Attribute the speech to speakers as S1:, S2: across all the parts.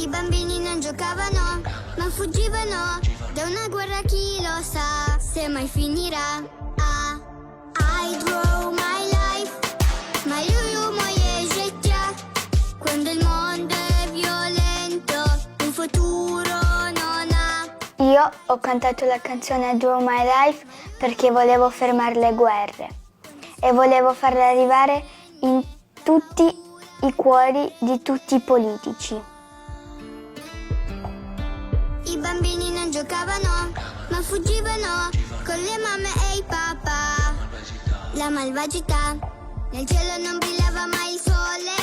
S1: I bambini non giocavano, ma fuggivano da una guerra, chi lo sa se mai finirà. I draw my life, ma io moje życia. Quando il mondo è violento, un futuro non ha.
S2: Io ho cantato la canzone Draw My Life perché volevo fermare le guerre e volevo farla arrivare in tutti i cuori di tutti i politici.
S1: I bambini non giocavano, ma fuggivano con le mamme e i papà. La malvagità, nel cielo non brillava mai il sole,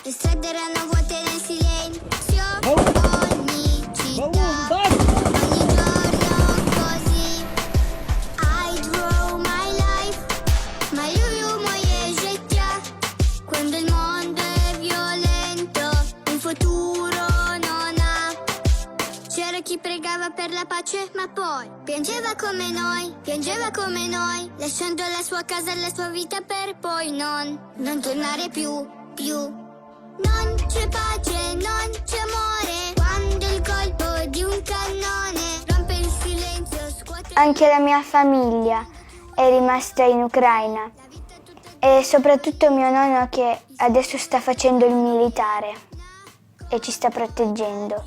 S1: le strade erano vuote nel silenzio, ogni città, ogni giorno così. I draw my life, ma io moje życia. Quando il mondo è violento, un futuro non ha. C'era chi pregava per la pace, ma poi piangeva come noi, lasciando la sua casa e la sua vita per poi non tornare più. Non c'è pace, non c'è amore, quando il colpo di un cannone rompe il silenzio, scuote.
S2: Anche la mia famiglia è rimasta in Ucraina e soprattutto mio nonno che adesso sta facendo il militare e ci sta proteggendo.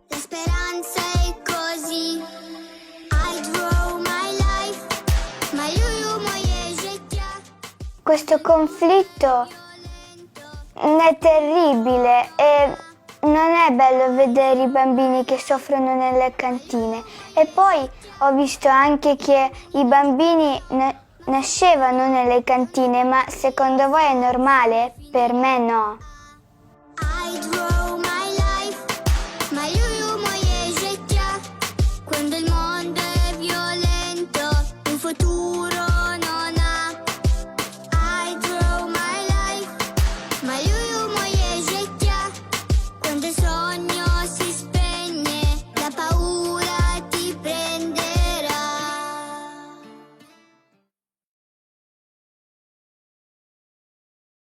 S1: La speranza è così. I draw my life, ma io moje życia.
S2: Questo conflitto è terribile e non è bello vedere i bambini che soffrono nelle cantine. E poi ho visto anche che i bambini nascevano nelle cantine, ma secondo voi è normale? Per me no.
S1: I draw